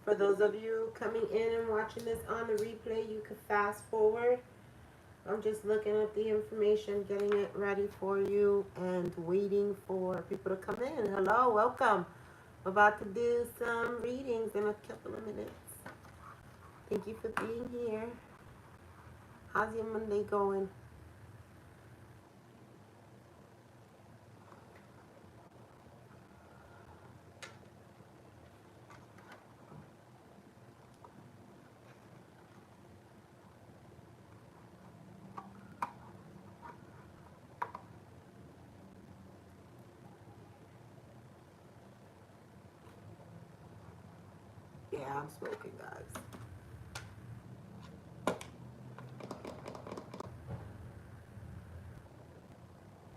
For those of you coming in and watching this on the replay, you could fast forward. I'm just looking at the information, getting it ready for you, and waiting for people to come in. Hello, welcome. We're about to do some readings in a couple of minutes. Thank you for being here. How's your Monday going? Yeah, I'm smoking, guys.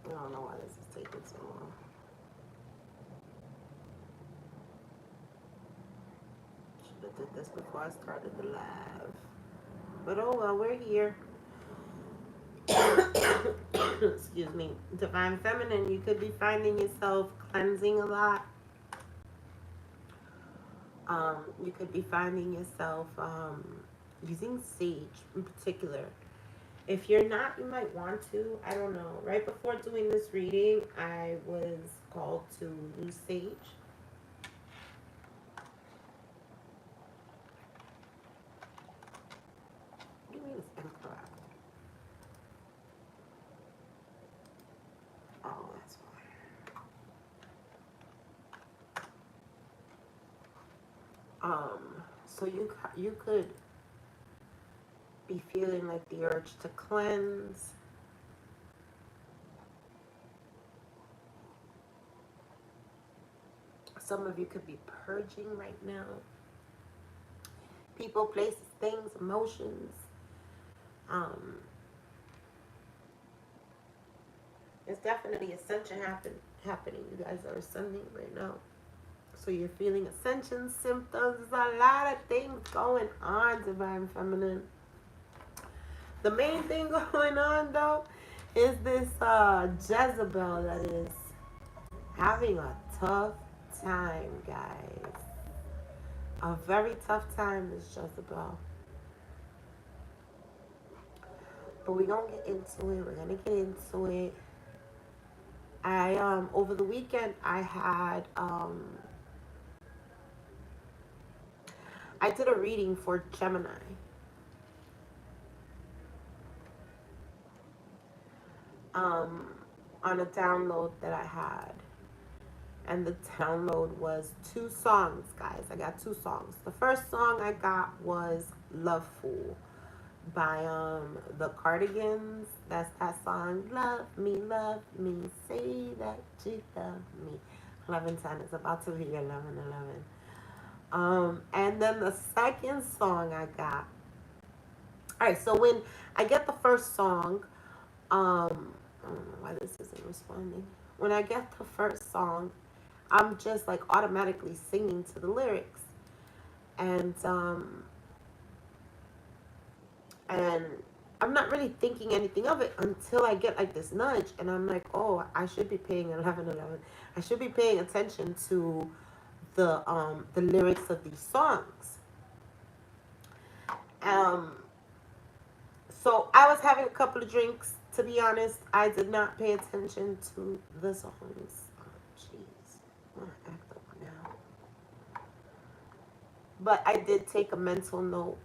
I don't know why this is taking so long. Should have did this before I started the live. But oh well, we're here. Excuse me. Divine Feminine, you could be finding yourself cleansing a lot. You could be finding yourself using sage in particular. If you're not, you might want to. I don't know. Right before doing this reading, I was called to use sage. What do you mean it's incorrect? Oh, that's why. So you could be feeling like the urge to cleanse. Some of you could be purging right now. People, places, things, emotions. It's definitely ascension happening. You guys are ascending right now. So you're feeling ascension symptoms. There's a lot of things going on, Divine Feminine. The main thing going on, though, is this Jezabel that is having a tough time, guys. A very tough time, this Jezebel. But we're going to get into it. We're going to get into it. Over the weekend, I did a reading for Gemini. On a download that I had. And the download was 2 songs, guys. I got 2 songs. The first song I got was Love Fool by the Cardigans. That's that song, love me, say that you love me. 11:10 is about to be 11:11. And then the second song I got. All right, so when I get the first song, I don't know why this isn't responding. When I get the first song, I'm just like automatically singing to the lyrics, and I'm not really thinking anything of it until I get like this nudge, and I'm like, oh, I should be paying 11:11. I should be paying attention to the lyrics of these songs. So I was having a couple of drinks. To be honest, I did not pay attention to the songs. Jeez, I'm gonna act up now. But I did take a mental note.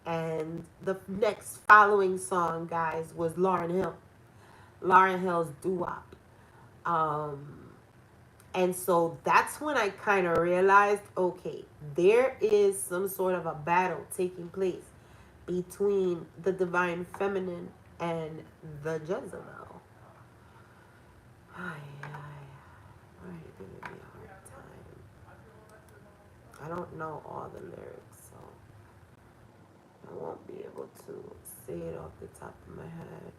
And the next following song, guys, was Lauryn Hill. Lauryn Hill's Doo-Wop. And so that's when I kind of realized, okay, there is some sort of a battle taking place between the Divine Feminine and the Jezebel. Why are you giving me a hard time? I don't know all the lyrics, so I won't be able to say it off the top of my head.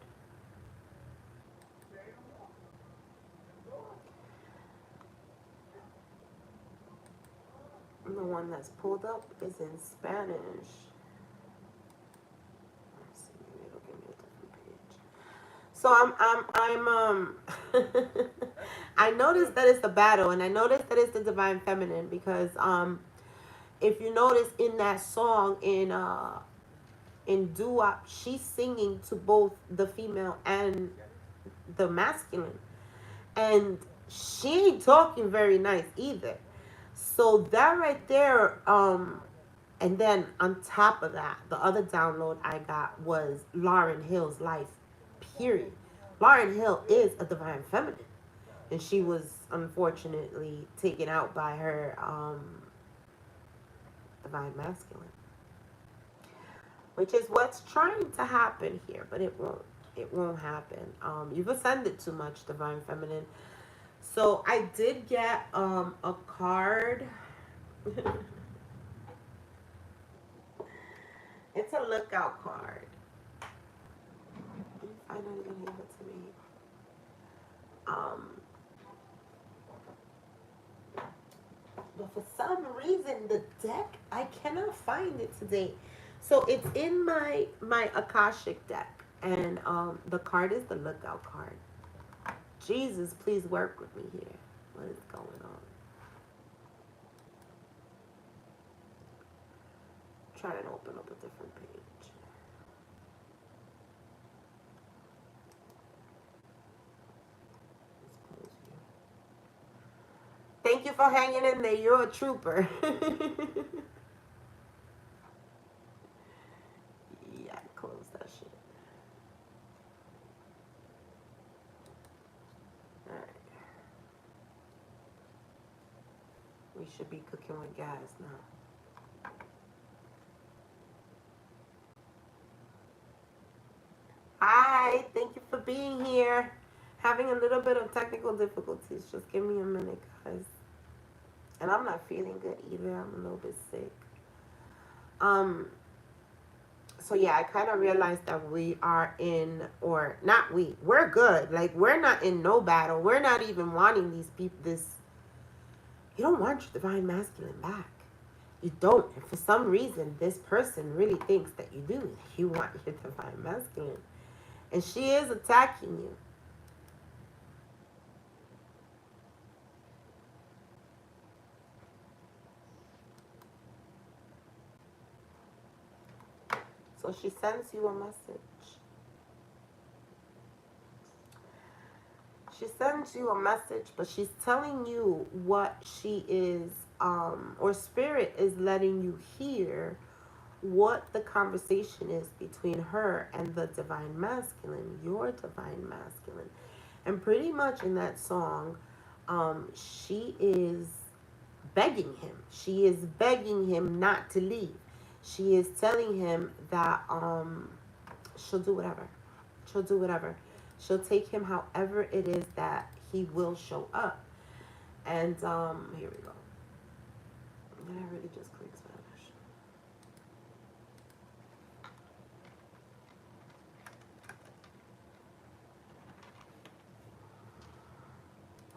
The one that's pulled up is in Spanish. Let's see, maybe it'll give me a different page. So I noticed that it's the battle, and I noticed that it's the Divine Feminine because if you notice in that song in doo-wop, she's singing to both the female and the masculine, and she ain't talking very nice either. So that right there, and then on top of that, the other download I got was Lauryn Hill's life. Period. Lauryn Hill is a divine feminine, and she was unfortunately taken out by her divine masculine, which is what's trying to happen here, but it won't. It won't happen. You've ascended too much, divine feminine. So I did get a card. It's a lookout card. Finally gonna give it to me. Um, but for some reason the deck I cannot find it today. So it's in my Akashic deck, and the card is the lookout card. Jesus, please work with me here. What is going on? Try and open up a different page. Thank you for hanging in there. You're a trooper. Yeah, close that shit. Alright. We should be cooking with gas now. Hi, thank you for being here. Having a little bit of technical difficulties. Just give me a minute, guys. And I'm not feeling good either. I'm a little bit sick. Um, so yeah, I kind of realized that we are in, or not we, we're good. Like, we're not in no battle. We're not even wanting these people, you don't want your divine masculine back. You don't. And for some reason, this person really thinks that you do. You want your divine masculine. And she is attacking you. So she sends you a message. She sends you a message, but she's telling you what she is, or spirit is letting you hear what the conversation is between her and the divine masculine, your divine masculine. And pretty much in that song, she is begging him. She is begging him not to leave. She is telling him that she'll do whatever. She'll do whatever. She'll take him however it is that he will show up. And here we go. Did I really just click Spanish?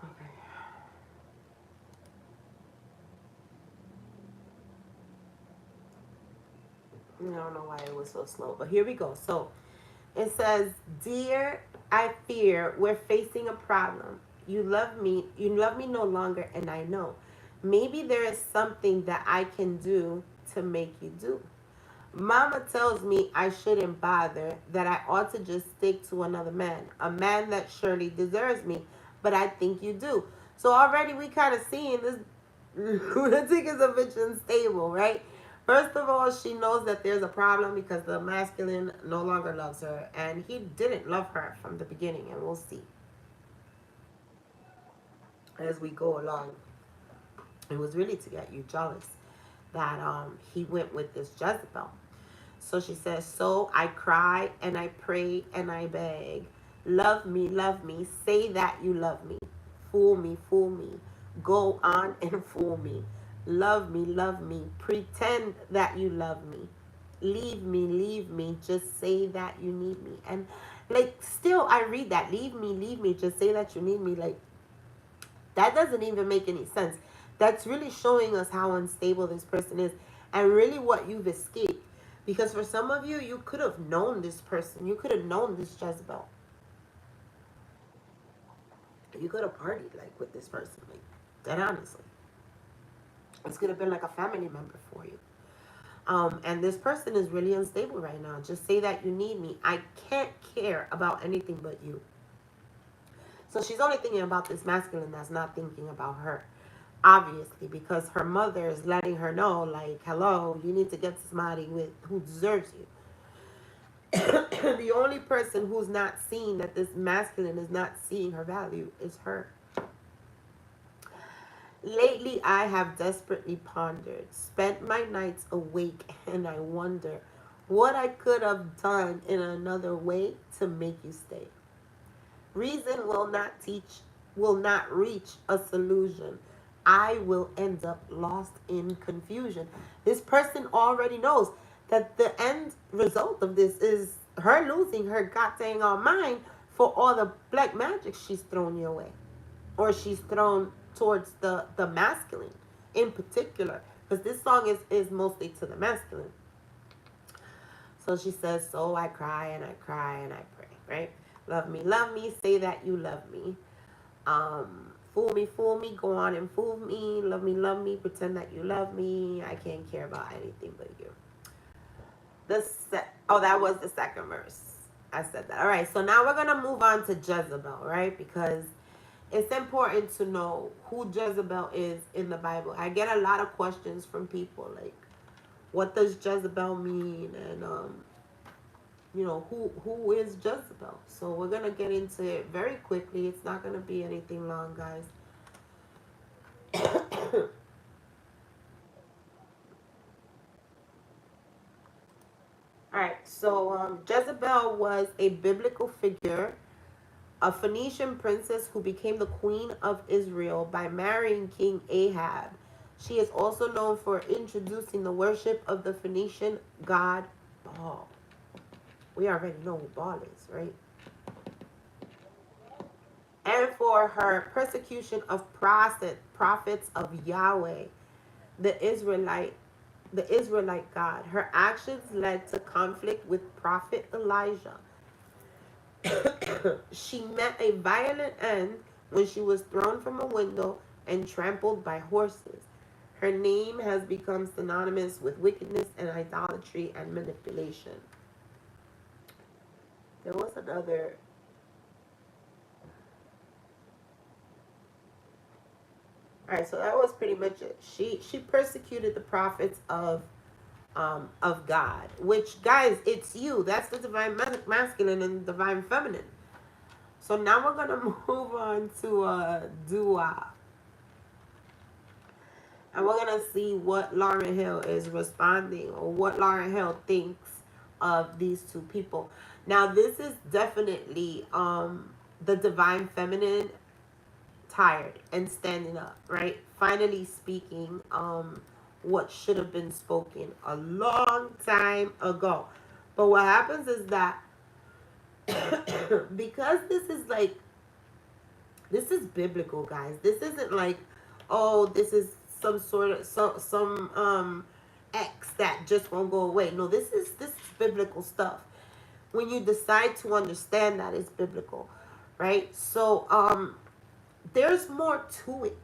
Okay. I don't know why it was so slow, but here we go. So it says, "Dear, I fear we're facing a problem. You love me no longer, and I know. Maybe there is something that I can do to make you do. Mama tells me I shouldn't bother, that I ought to just stick to another man, a man that surely deserves me, but I think you do." So already we kind of seeing this lunatic is a bitch unstable, right? First of all, she knows that there's a problem because the masculine no longer loves her, and he didn't love her from the beginning, and we'll see as we go along. It was really to get you jealous that he went with this Jezebel. So she says, "So I cry and I pray and I beg. Love me, say that you love me. Fool me. Go on and fool me. Love me, pretend that you love me. Leave me, just say that you need me." And like, still, I read that, leave me, just say that you need me. Like, that doesn't even make any sense. That's really showing us how unstable this person is and really what you've escaped. Because for some of you, you could have known this person. You could have known this Jezebel. You could have partied like with this person, like, that honestly. It's going to be like a family member for you. And this person is really unstable right now. Just say that you need me. I can't care about anything but you. So she's only thinking about this masculine that's not thinking about her. Obviously, because her mother is letting her know, like, hello, you need to get somebody with who deserves you. The only person who's not seeing that this masculine is not seeing her value is her. Lately, I have desperately pondered, spent my nights awake, and I wonder what I could have done in another way to make you stay. Reason will not reach a solution. I will end up lost in confusion. This person already knows that the end result of this is her losing her goddamn mind for all the black magic she's thrown your way. Or she's thrown towards the masculine in particular. Because this song is mostly to the masculine. So she says, so I cry and I cry and I pray, right? Love me, say that you love me. Fool me, go on and fool love me, pretend that you love me. I can't care about anything but you. Oh, that was the second verse. I said that. All right, so now we're gonna move on to Jezebel, right? Because it's important to know who Jezebel is in the Bible. I get a lot of questions from people like, what does Jezebel mean? And who is Jezebel? So we're gonna get into it very quickly. It's not gonna be anything long, guys. All right, so Jezebel was a biblical figure, a Phoenician princess who became the queen of Israel by marrying King Ahab. She is also known for introducing the worship of the Phoenician god Baal. We already know who Baal is, right? And for her persecution of prophets of Yahweh, the Israelite the Israelite God. Her actions led to conflict with Prophet Elijah. She met a violent end when she was thrown from a window and trampled by horses. Her name has become synonymous with wickedness and idolatry and manipulation. There was another. All right, so that was pretty much it. She persecuted the prophets of God, which, guys, it's you. That's the divine masculine and divine feminine. So now we're gonna move on to Dua, and we're gonna see what Lauryn Hill is responding, or what Lauryn Hill thinks of these two people. Now, this is definitely the divine feminine tired and standing up, right? Finally speaking what should have been spoken a long time ago. But what happens is that because this is biblical, guys. This isn't like, oh, this is some sort of some X that just won't go away. No, this is biblical stuff. When you decide to understand that it's biblical, right? So there's more to it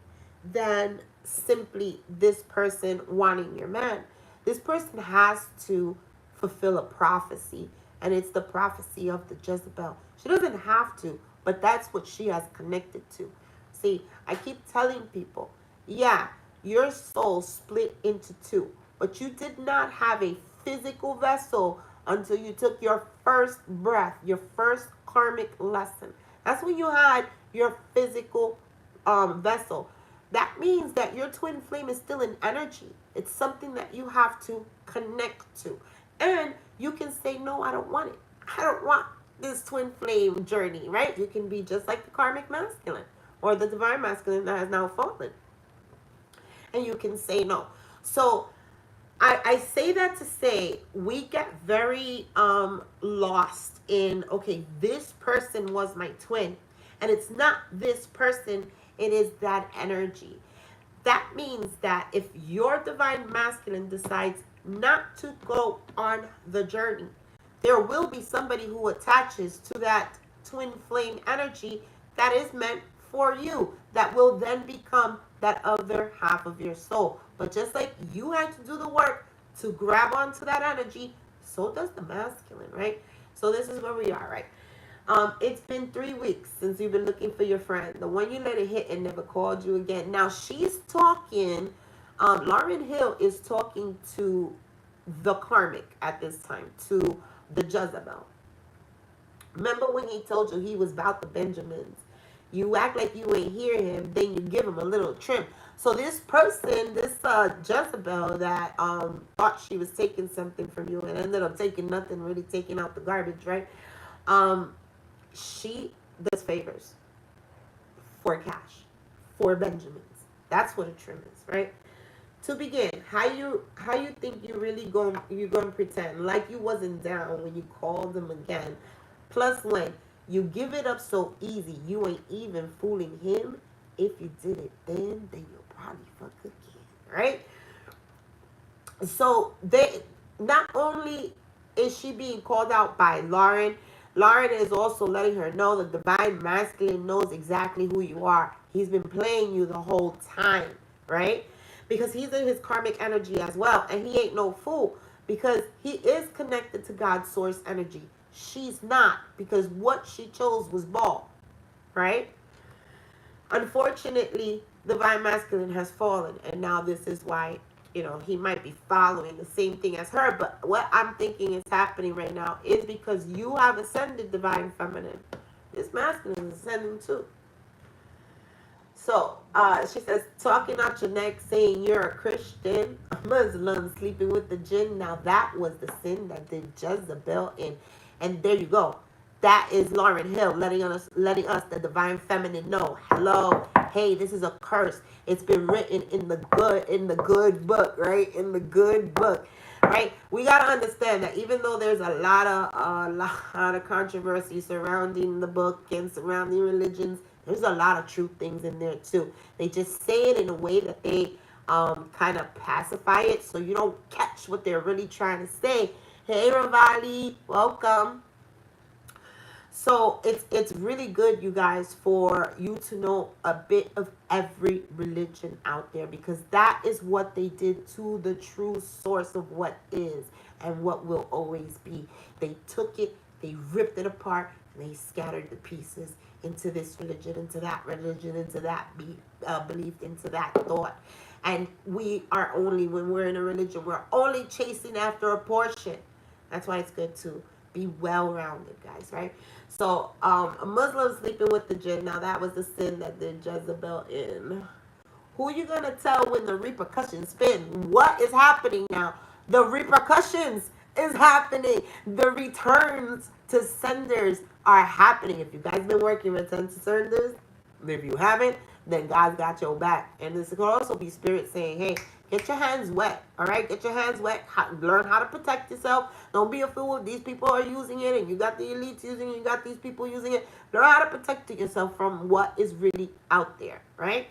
than simply this person wanting your man. This person has to fulfill a prophecy, and it's the prophecy of the Jezebel. She doesn't have to, but that's what she has connected to. See, I keep telling people, yeah, your soul split into two, but you did not have a physical vessel until you took your first breath, your first karmic lesson. That's when you had your physical vessel. That means that your twin flame is still in energy. It's something that you have to connect to. And you can say, no, I don't want it. I don't want this twin flame journey, right? You can be just like the karmic masculine or the divine masculine that has now fallen. And you can say no. So I say that to say we get very lost in, okay, this person was my twin. And it's not this person, it is that energy. That means that if your divine masculine decides not to go on the journey, there will be somebody who attaches to that twin flame energy that is meant for you, that will then become that other half of your soul. But just like you had to do the work to grab onto that energy, so does the masculine, right? So this is where we are, right? It's been 3 weeks since you've been looking for your friend. The one you let it hit and never called you again. Now she's talking, Lauren Hill is talking to the karmic at this time, to the Jezebel. Remember when he told you he was about the Benjamins? You act like you ain't hear him, then you give him a little trim. So this person, this Jezebel that thought she was taking something from you and ended up taking nothing, really taking out the garbage, right? Um, she does favors for cash, for Benjamins. That's what a trim is, right? To begin, how you think you gonna pretend like you wasn't down when you called them again? Plus, when you give it up so easy, you ain't even fooling him. If you did it then you'll probably fuck again, right? So they not only is she being called out by Lauren, Lauren is also letting her know the divine masculine knows exactly who you are. He's been playing you the whole time, right? Because he's in his karmic energy as well. And he ain't no fool because he is connected to God's source energy. She's not, because what she chose was ball, right? Unfortunately, divine masculine has fallen, and now this is why, he might be following the same thing as her. But what I'm thinking is happening right now is because you have ascended divine feminine. This masculine is ascending too. So she says, talking out your neck, saying you're a Christian, a Muslim, sleeping with the jinn. Now that was the sin that did Jezebel in. And there you go. That is Lauren Hill letting us, the divine feminine, know. Hello, hey, this is a curse. It's been written in the good book, right? In the good book, right? We gotta understand that even though there's a lot of controversy surrounding the book and surrounding religions, there's a lot of true things in there too. They just say it in a way that they kind of pacify it, so you don't catch what they're really trying to say. Hey, Ravali, welcome. So it's really good, you guys, for you to know a bit of every religion out there, because that is what they did to the true source of what is and what will always be. They took it, they ripped it apart, and they scattered the pieces into this religion, into that religion, into that belief, into that thought. And we are only, when we're in a religion, we're only chasing after a portion. That's why it's good to be well-rounded, guys, right? So, a Muslim sleeping with the jinn. Now, that was the sin that did Jezebel in. Who are you going to tell when the repercussions spin? What is happening now? The repercussions is happening. The returns to senders are happening. If you guys been working return to senders, if you haven't, then God's got your back. And this could also be spirit saying, hey, get your hands wet, all right? Get your hands wet. Learn how to protect yourself. Don't be a fool. These people are using it, and you got the elites using it. You got these people using it. Learn how to protect yourself from what is really out there, right?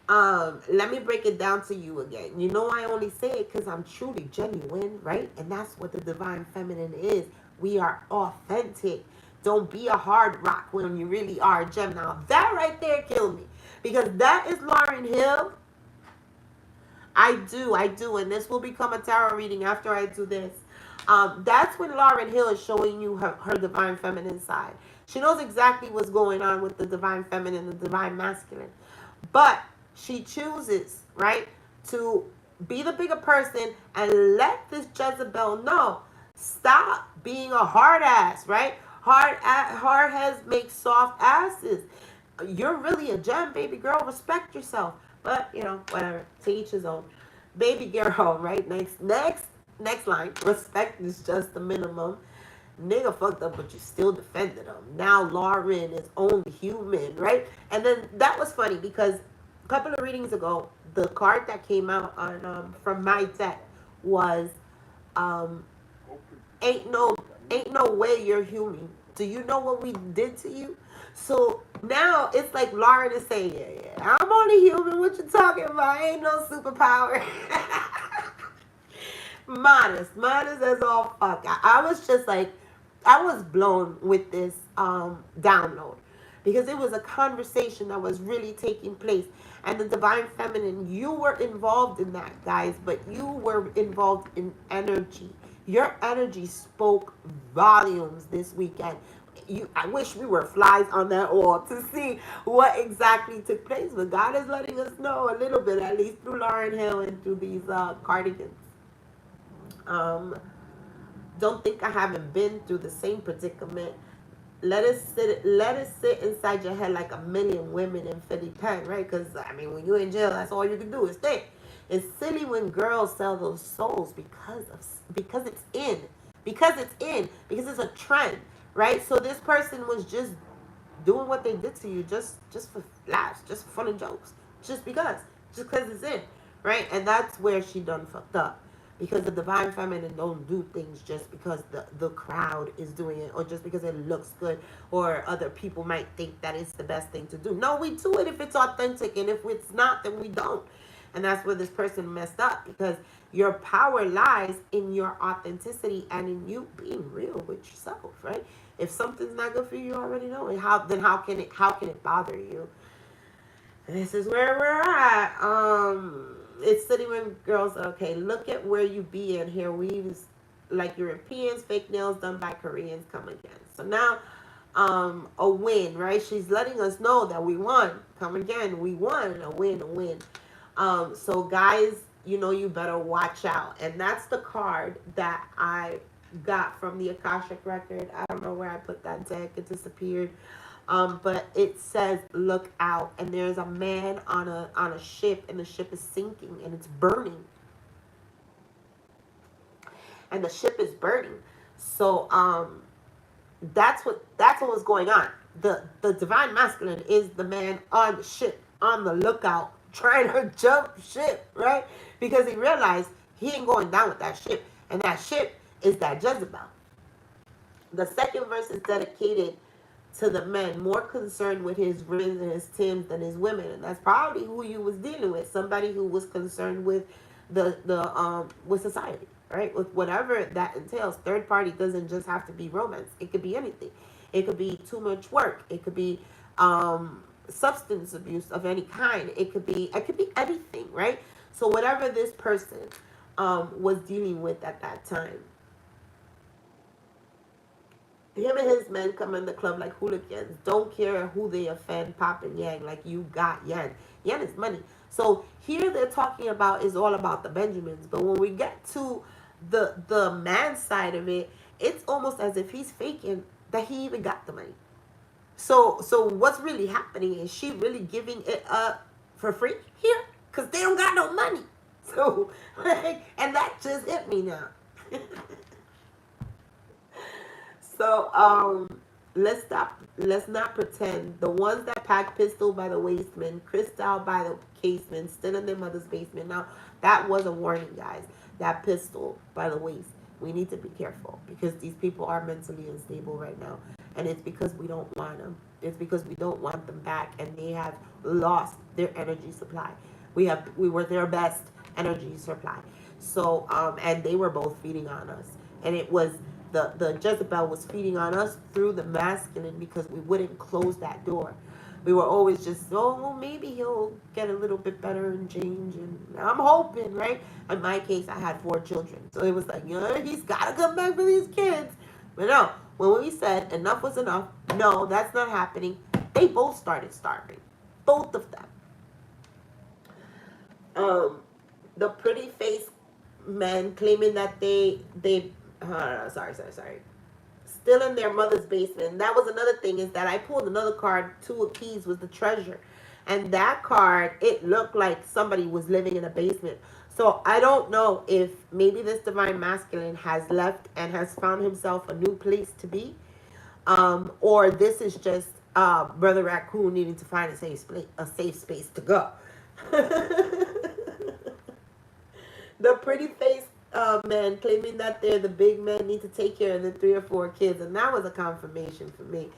Let me break it down to you again. You know, I only say it because I'm truly genuine, right? And that's what the divine feminine is. We are authentic. Don't be a hard rock when you really are a gem. Now, that right there killed me, because that is Lauren Hill. I do. And this will become a tarot reading after I do this. That's when Lauren Hill is showing you her divine feminine side. She knows exactly what's going on with the divine feminine, the divine masculine. But she chooses, right, to be the bigger person and let this Jezebel know. Stop being a hard ass, right? Hard heads make soft asses. You're really a gem, baby girl. Respect yourself. But, whatever. To each his own. Baby girl, right? Next line. Respect is just the minimum. Nigga fucked up, but you still defended him. Now Lauren is only human, right? And then that was funny because a couple of readings ago, the card that came out on from my deck was ain't no way you're human. Do you know what we did to you? So now it's like Lauren is saying, yeah, I'm only human. What you talking about? Ain't no superpower. modest as all fuck. I was just like, I was blown with this download, because it was a conversation that was really taking place. And the divine feminine, you were involved in that, guys, but you were involved in energy. Your energy spoke volumes this weekend. I wish we were flies on that wall to see what exactly took place, but God is letting us know a little bit, at least through Lauren Hill and through these cardigans. Um, don't think I haven't been through the same predicament. Let it sit inside your head like a million women in Philly pen, right? Because I mean, when you're in jail, that's all you can do is think. It's silly when girls sell those souls because it's in. Because it's a trend, right? So this person was just doing what they did to you just for laughs, just for fun and jokes, just because it's in, right? And that's where she done fucked up, because the divine feminine don't do things just because the crowd is doing it, or just because it looks good, or other people might think that it's the best thing to do. No, we do it if it's authentic, and if it's not, then we don't. And that's where this person messed up, because your power lies in your authenticity and in you being real with yourself, right? If something's not good for you, you already know it. How can it bother you? And this is where we're at. It's City when girls, okay, look at where you be in here. Weaves like Europeans, fake nails done by Koreans, come again. So now, a win, right? She's letting us know that we won. Come again, we won. A win. So guys, you better watch out. And that's the card that I got from the Akashic record. I don't know where I put that deck. It disappeared. But it says, look out. And there's a man on a ship, and the ship is sinking and it's burning. And the ship is burning. So that's what was going on. The divine masculine is the man on the ship, on the lookout, trying to jump ship, right? Because he realized he ain't going down with that ship. And that ship is that Jezebel. The second verse is dedicated to the men, more concerned with his rings and his Tims than his women. And that's probably who you was dealing with. Somebody who was concerned with with society, right? With whatever that entails. Third party doesn't just have to be romance. It could be anything. It could be too much work. It could be substance abuse of any kind. It could be anything, right? So whatever this person was dealing with at that time. Him and his men come in the club like hooligans. Don't care who they offend, pop and yang, like you got yen. Yen is money. So here they're talking about is all about the Benjamins. But when we get to the man side of it, it's almost as if he's faking that he even got the money. So what's really happening is she really giving it up for free here? Because they don't got no money. So, and that just hit me now. So, let's not pretend. The ones that pack pistol by the waistman, crystal by the casement, still in their mother's basement. Now, that was a warning, guys. That pistol by the waist. We need to be careful, because these people are mentally unstable right now. And it's because we don't want them. It's because we don't want them back, and they have lost their energy supply. We were their best energy supply. So, and they were both feeding on us. And it was the Jezebel was feeding on us through the masculine, because we wouldn't close that door. We were always just, maybe he'll get a little bit better and change, and I'm hoping, right? In my case, I had 4 children. So it was like, he's got to come back for these kids. But no, when we said enough was enough, no, that's not happening. They both started starving. Both of them. The pretty face men claiming that they sorry. Still in their mother's basement. And that was another thing, is that I pulled another card. 2 of keys was the treasure. And that card, it looked like somebody was living in a basement. So I don't know if maybe this divine masculine has left and has found himself a new place to be. Or this is just Brother Raccoon needing to find a safe space to go. The pretty face men claiming that they're the big men, need to take care of the 3 or 4 kids. And that was a confirmation for me.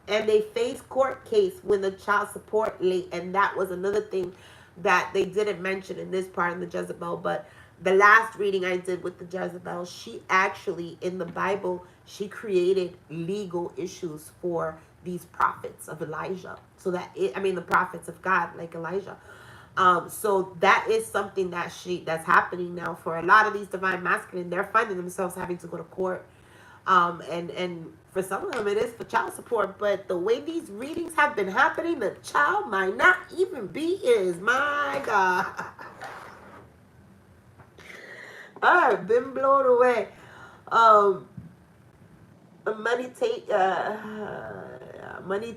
And they face court case when the child support late. And that was another thing that they didn't mention in this part of the Jezebel. But the last reading I did with the Jezebel, she actually, in the Bible, she created legal issues for these prophets of Elijah. So that the prophets of God like Elijah. So that is something that's happening now for a lot of these divine masculine. They're finding themselves having to go to court. And for some of them it is for child support, but the way these readings have been happening, the child might not even be his. My God. I've been blown away. Um, money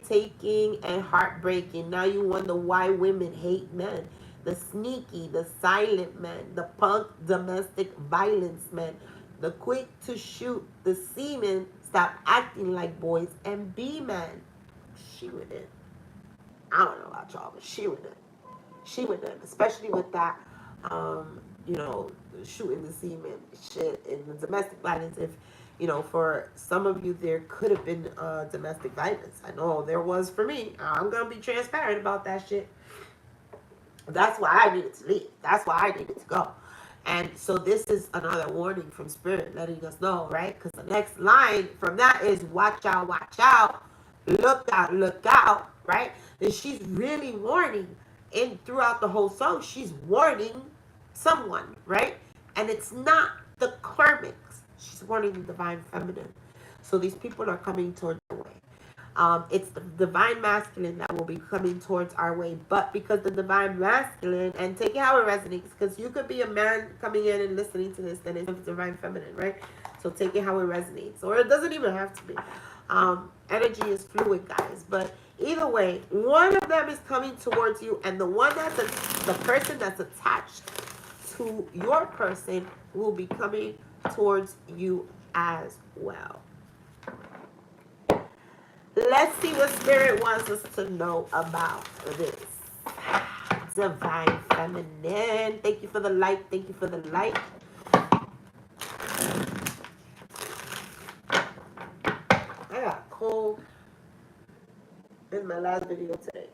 taking and heartbreaking. Now you wonder why women hate men. The sneaky, the silent men, the punk domestic violence men, the quick to shoot, the seamen. Stop acting like boys and be men. She went in. I don't know about y'all, but she went in. She went in, especially with that, you know, shooting the semen shit and the domestic violence. If, you know, for some of you, there could have been domestic violence. I know there was for me. I'm going to be transparent about that shit. That's why I needed to leave. That's why I needed to go. And so this is another warning from Spirit letting us know, right? Because the next line from that is watch out, look out, right? And she's really warning. And throughout the whole song, she's warning someone, right? And it's not the karmics. She's warning the divine feminine. So these people are coming towards the way. It's the divine masculine that will be coming towards our way. But because the divine masculine, and take it how it resonates, because you could be a man coming in and listening to this, then it's divine feminine, right? So take it how it resonates. Or it doesn't even have to be. Energy is fluid, guys. But either way, one of them is coming towards you, and the one the person that's attached to your person will be coming towards you as well. Let's see what Spirit wants us to know about this. Divine feminine. Thank you for the light. Thank you for the light. I got a cold in my last video today.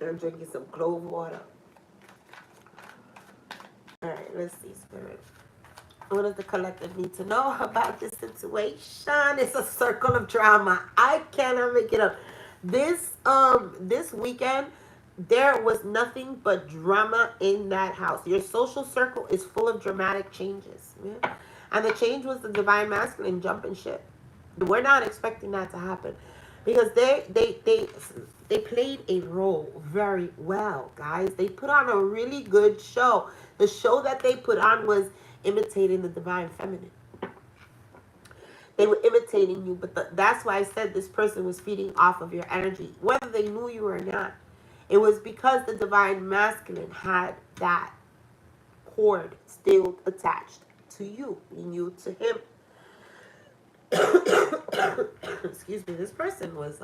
I'm drinking some clove water. Alright, let's see, Spirit. What does the collective need to know about this situation? It's a circle of drama. I cannot make it up. This weekend, there was nothing but drama in that house. Your social circle is full of dramatic changes. Yeah? And the change was the divine masculine jumping ship. We're not expecting that to happen. Because they played a role very well, guys. They put on a really good show. The show that they put on was imitating the divine feminine. They were imitating you, but that's why I said this person was feeding off of your energy, whether they knew you or not. It was because the divine masculine had that cord still attached to you, and you to him. Excuse me. This person was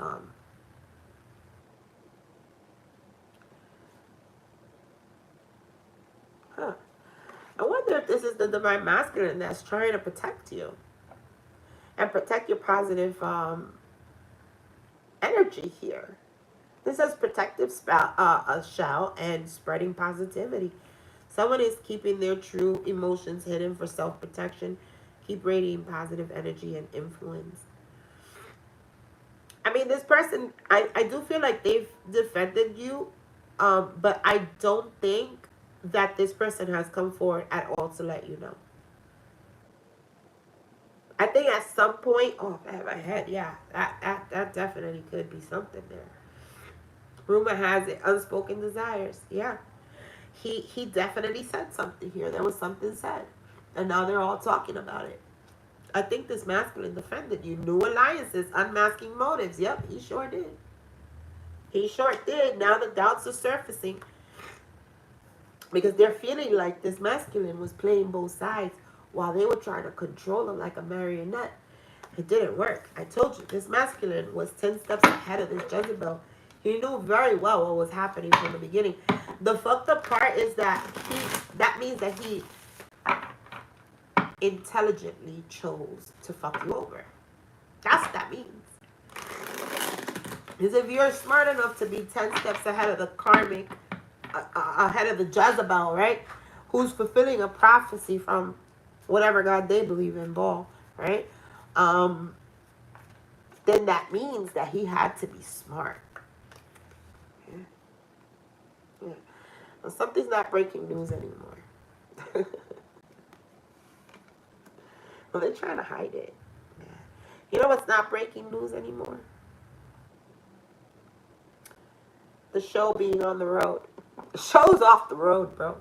I wonder if this is the divine masculine that's trying to protect you and protect your positive energy here. This says protective shell and spreading positivity. Someone is keeping their true emotions hidden for self-protection. Keep radiating positive energy and influence. I mean, this person, I do feel like they've defended you, but I don't think that this person has come forward at all to let you know. I think at some point, oh, my head, yeah, that definitely could be something there. Rumor has it, unspoken desires, yeah. He definitely said something here. There was something said, and now they're all talking about it. I think this masculine defended you. New alliances, unmasking motives. Yep, he sure did. He sure did. Now the doubts are surfacing. Because they're feeling like this masculine was playing both sides while they were trying to control him like a marionette. It didn't work. I told you, this masculine was 10 steps ahead of this Jezabel. He knew very well what was happening from the beginning. The fucked up part is that that means that he intelligently chose to fuck you over. That's what that means. Because if you're smart enough to be 10 steps ahead of the karmic, ahead of the Jezabel, right? Who's fulfilling a prophecy from whatever God they believe in, Baal, right? then that means that he had to be smart. Yeah. Yeah. Well, something's not breaking news anymore. Well, they're trying to hide it. Yeah. You know what's not breaking news anymore? The show being on the road. The show's off the road, bro.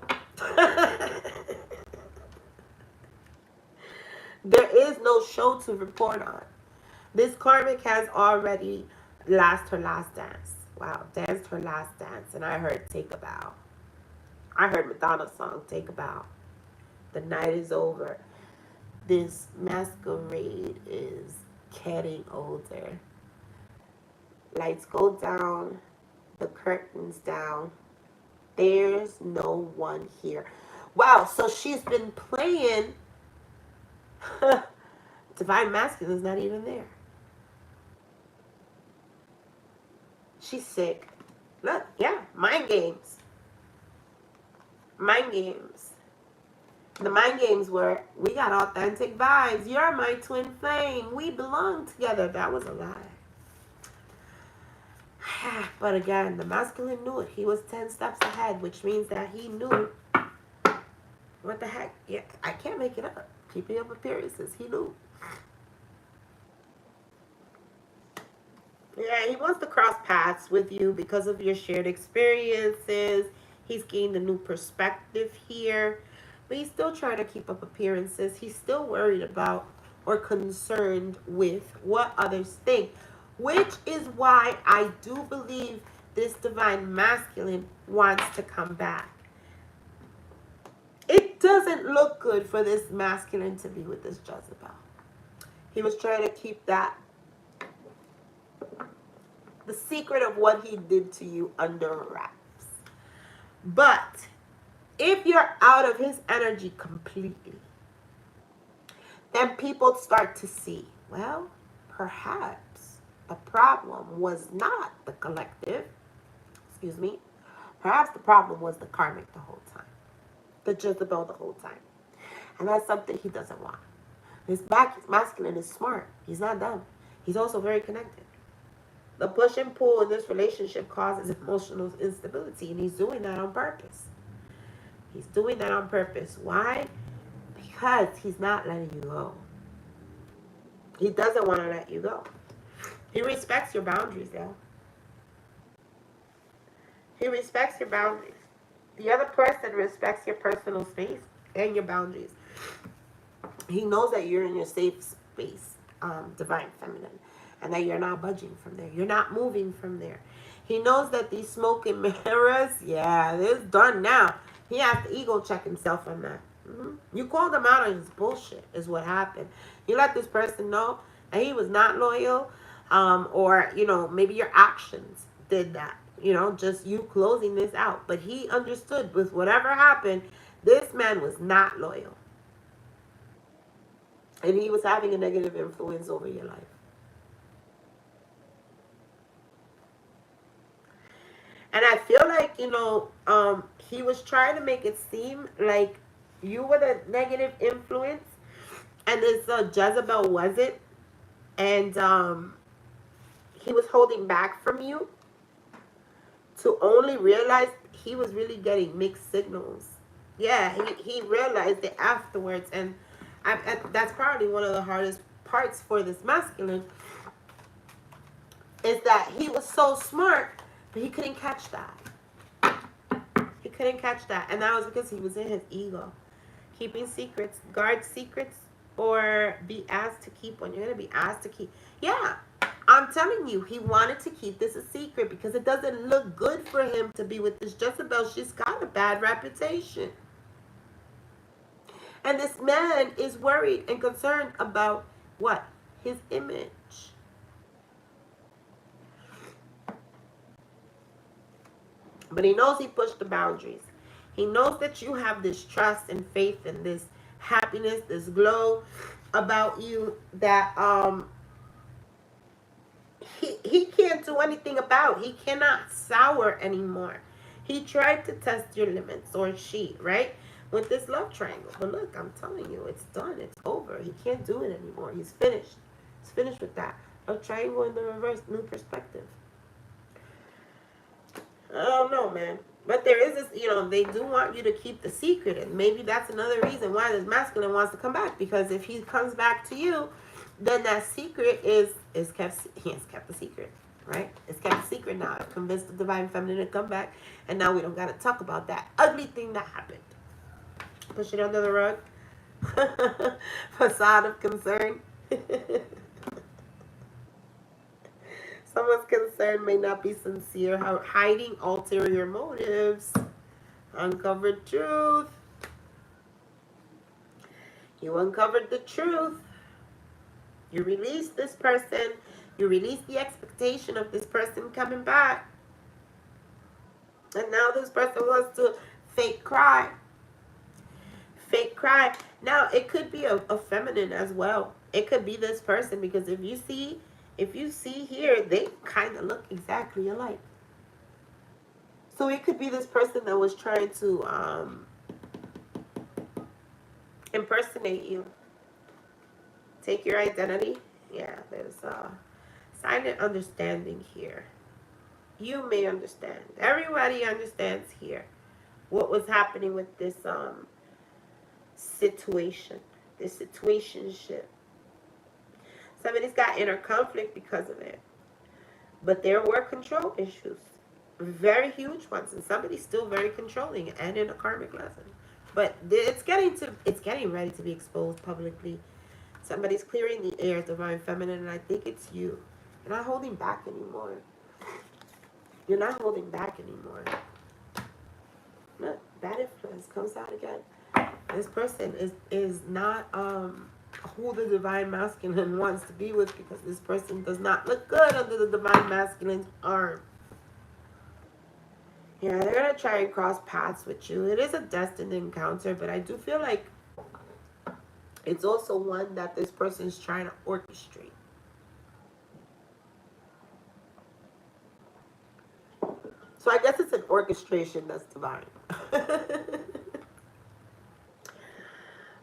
There is no show to report on. This karmic has already her last dance. Wow, danced her last dance. And I heard Take a Bow. I heard Madonna's song, Take a Bow. The night is over. This masquerade is getting older. Lights go down. The curtains down. There's no one here. Wow, so she's been playing. Divine Masculine is not even there. She's sick. Look, yeah, mind games. Mind games. The mind games were, we got authentic vibes. You're my twin flame. We belong together. That was a lie. But again, the masculine knew it. He was 10 steps ahead, which means that he knew. What the heck? Yeah, I can't make it up. Keeping up appearances. He knew. Yeah, he wants to cross paths with you because of your shared experiences. He's gained a new perspective here. But he's still trying to keep up appearances. He's still worried about or concerned with what others think. Which is why I do believe this divine masculine wants to come back. It doesn't look good for this masculine to be with this Jezebel. He was trying to keep that, the secret of what he did to you, under wraps. But if you're out of his energy completely, then people start to see, well, perhaps the problem was not the collective. Excuse me. Perhaps the problem was the karmic the whole time. The Jezebel the whole time. And that's something he doesn't want. His masculine is smart. He's not dumb. He's also very connected. The push and pull in this relationship causes emotional instability, and he's doing that on purpose. He's doing that on purpose. Why? Because he's not letting you go. He doesn't want to let you go. He respects your boundaries, though. He respects your boundaries. The other person respects your personal space and your boundaries. He knows that you're in your safe space, divine feminine, and that you're not budging from there. You're not moving from there. He knows that these smoke and mirrors, yeah, it's done now. He has to ego check himself on that. You called him out on his bullshit is what happened. You let this person know that he was not loyal, or, maybe your actions did that. Just you closing this out. But he understood with whatever happened, this man was not loyal. And he was having a negative influence over your life. And I feel like, he was trying to make it seem like you were the negative influence and this Jezebel wasn't. And he was holding back from you to only realize he was really getting mixed signals. Yeah, he realized it afterwards. And that's probably one of the hardest parts for this masculine, is that he was so smart, but he couldn't catch that. He couldn't catch that. And that was because he was in his ego. Keeping secrets, guard secrets, or be asked to keep one. You're going to be asked to keep. Yeah, I'm telling you, he wanted to keep this a secret because it doesn't look good for him to be with this Jezebel. She's got a bad reputation. And this man is worried and concerned about what? His image. But he knows he pushed the boundaries. He knows that you have this trust and faith and this happiness, this glow about you that he can't do anything about. He cannot sour anymore. He tried to test your limits, or she, right? With this love triangle. But look, I'm telling you, it's done. It's over. He can't do it anymore. He's finished. He's finished with that. A triangle in the reverse, new perspective. I don't know, man. But there is this, they do want you to keep the secret. And maybe that's another reason why this masculine wants to come back. Because if he comes back to you, then that secret is kept, he has kept the secret, right? It's kept a secret now. I've convinced the divine feminine to come back. And now we don't got to talk about that ugly thing that happened. Push it under the rug. Facade of concern. Someone's concern may not be sincere, hiding ulterior motives. Uncovered truth. You uncovered the truth. You release this person. You release the expectation of this person coming back. And now this person wants to fake cry. Fake cry. Now, it could be a feminine as well. It could be this person, because if you see here, they kind of look exactly alike. So it could be this person that was trying to impersonate you. Take your identity. Yeah, there's a silent understanding here. You may understand. Everybody understands here what was happening with this situation. This situationship. Somebody's got inner conflict because of it. But there were control issues. Very huge ones. And somebody's still very controlling and in a karmic lesson. But it's getting ready to be exposed publicly. Somebody's clearing the air, divine feminine, and I think it's you. You're not holding back anymore. You're not holding back anymore. Look, bad influence comes out again. This person is not who the divine masculine wants to be with, because this person does not look good under the divine masculine's arm. Yeah, they're going to try and cross paths with you. It is a destined encounter, but I do feel like it's also one that this person is trying to orchestrate. So I guess it's an orchestration that's divine.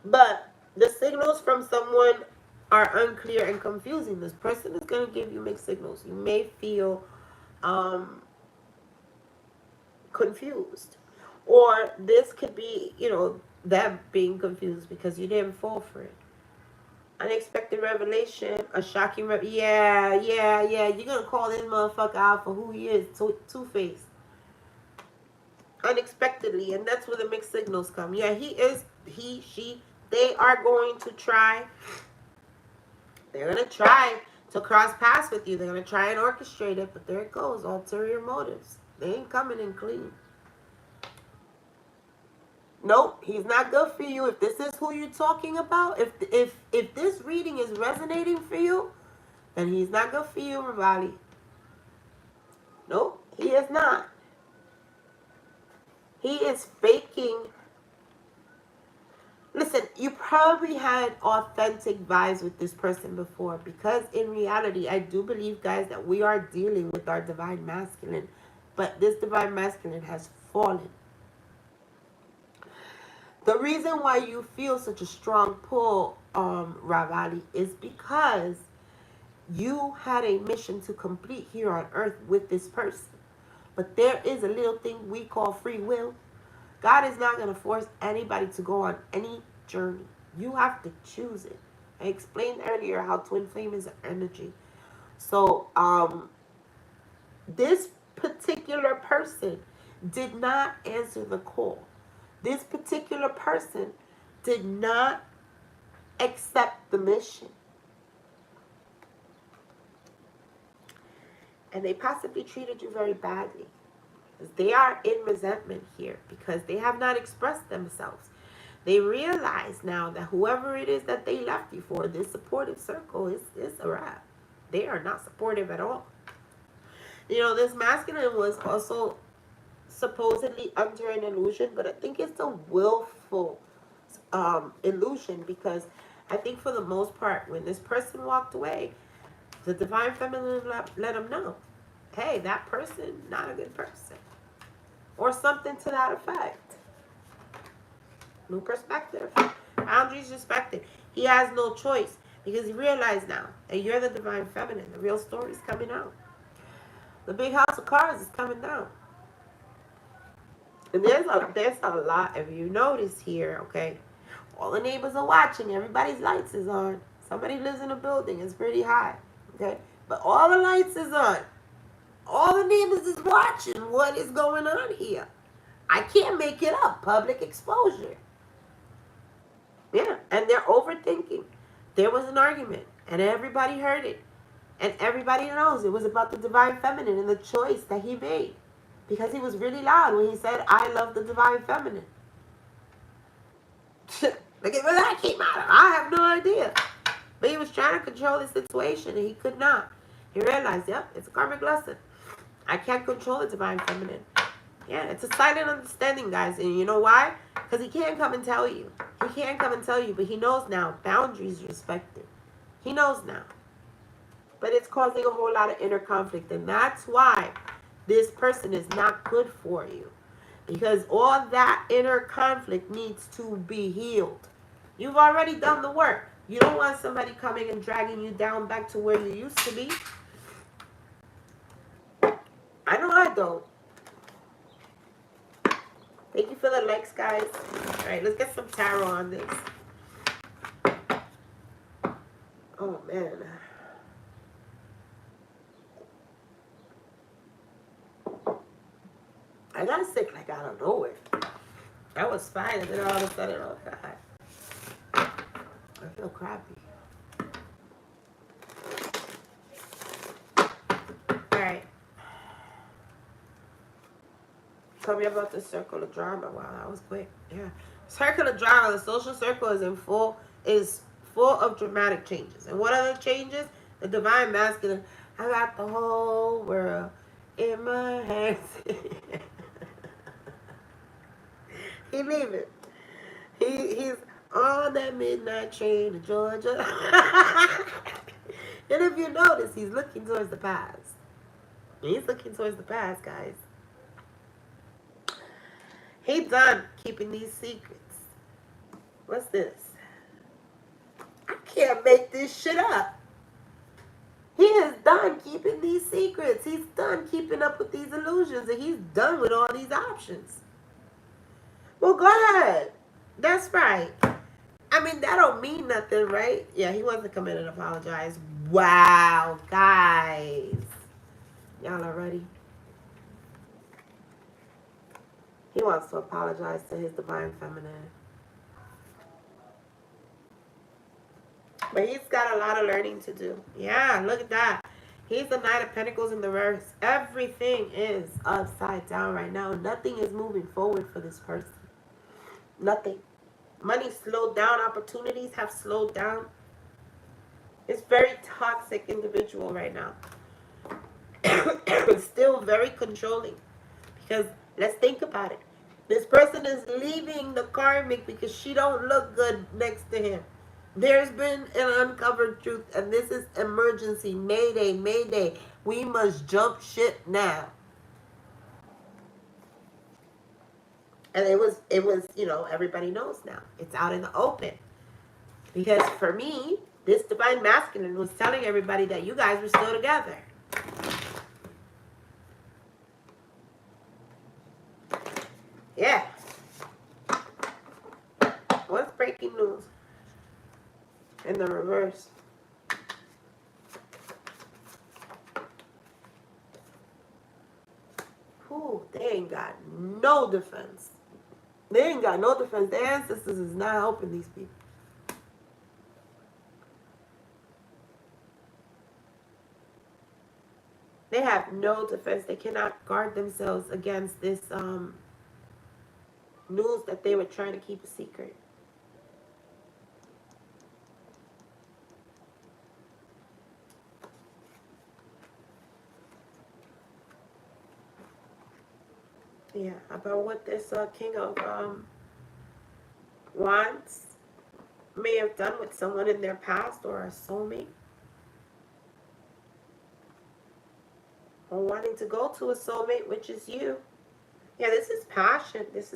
But the signals from someone are unclear and confusing. This person is going to give you mixed signals. You may feel confused. Or this could be, them being confused because you didn't fall for it. Unexpected revelation, a shocking yeah. You're going to call this motherfucker out for who he is, two-faced. Unexpectedly, and that's where the mixed signals come. Yeah, she, they are going to try. They're going to try to cross paths with you. They're going to try and orchestrate it, but there it goes, ulterior motives. They ain't coming in clean. Nope, he's not good for you. If this is who you're talking about, if this reading is resonating for you, then he's not good for you, Ravali. Nope, he is not. He is faking. Listen, you probably had authentic vibes with this person before, because in reality, I do believe, guys, that we are dealing with our divine masculine, but this divine masculine has fallen. The reason why you feel such a strong pull, Ravali, is because you had a mission to complete here on earth with this person. But there is a little thing we call free will. God is not going to force anybody to go on any journey. You have to choose it. I explained earlier how twin flame is energy. So, this particular person did not answer the call. This particular person did not accept the mission. And they possibly treated you very badly. They are in resentment here because they have not expressed themselves. They realize now that whoever it is that they left you for, this supportive circle, is a wrap. They are not supportive at all. This masculine was also supposedly under an illusion, but I think it's a willful illusion, because I think for the most part, when this person walked away, the divine feminine let them know, hey, that person, not a good person. Or something to that effect. New perspective. Boundaries respected. He has no choice. Because you realize now that you're the divine feminine. The real story is coming out. The big house of cards is coming down. And there's a lot, if you notice here, okay? All the neighbors are watching. Everybody's lights is on. Somebody lives in a building. It's pretty high, okay? But all the lights is on. All the neighbors is watching what is going on here. I can't make it up. Public exposure. Yeah, and they're overthinking. There was an argument, and everybody heard it. And everybody knows it was about the divine feminine and the choice that he made. Because he was really loud when he said, I love the divine feminine. Look at where that came out of. I have no idea. But he was trying to control the situation, and he could not. He realized, yep, it's a karmic lesson. I can't control the divine feminine. Yeah, it's a silent understanding, guys. And you know why? Because he can't come and tell you. He can't come and tell you, but he knows now. Boundaries respected. He knows now. But it's causing a whole lot of inner conflict. And that's why this person is not good for you. Because all that inner conflict needs to be healed. You've already done the work. You don't want somebody coming and dragging you down back to where you used to be. I know I don't. Thank you for the likes, guys. All right, let's get some tarot on this. Oh, man. I got sick like out of nowhere. I was fine, and then all of a sudden, oh, God. I feel crappy. All right. Tell me about the circle of drama. Wow, that was quick. Yeah. Circle of drama. The social circle is full of dramatic changes. And what are the changes? The divine masculine. I got the whole world in my hands. He leaving. He's on that midnight train to Georgia. And if you notice, he's looking towards the past. He's looking towards the past, guys. He's done keeping these secrets. What's this? I can't make this shit up. He is done keeping these secrets. He's done keeping up with these illusions. And he's done with all these options. Well, go ahead. That's right. I mean, that don't mean nothing, right? Yeah, he wants to come in and apologize. Wow, guys. Y'all are ready? He wants to apologize to his divine feminine. But he's got a lot of learning to do. Yeah, look at that. He's the Knight of Pentacles in the reverse. Everything is upside down right now. Nothing is moving forward for this person. Nothing. Money slowed down. Opportunities have slowed down. It's very toxic individual right now. Still very controlling. Because let's think about it. This person is leaving the karmic because she don't look good next to him. There's been an uncovered truth, and this is emergency. Mayday, mayday. We must jump ship now. And it was, you know, everybody knows now. It's out in the open. Because for me, this divine masculine was telling everybody that you guys were still together. Yeah. What's breaking news? In the reverse. Whew, they ain't got no defense. They ain't got no defense. Their ancestors is not helping these people. They have no defense. They cannot guard themselves against this news that they were trying to keep a secret. Yeah, about what this King of Wands may have done with someone in their past or a soulmate. Or wanting to go to a soulmate, which is you. Yeah, this is passion. This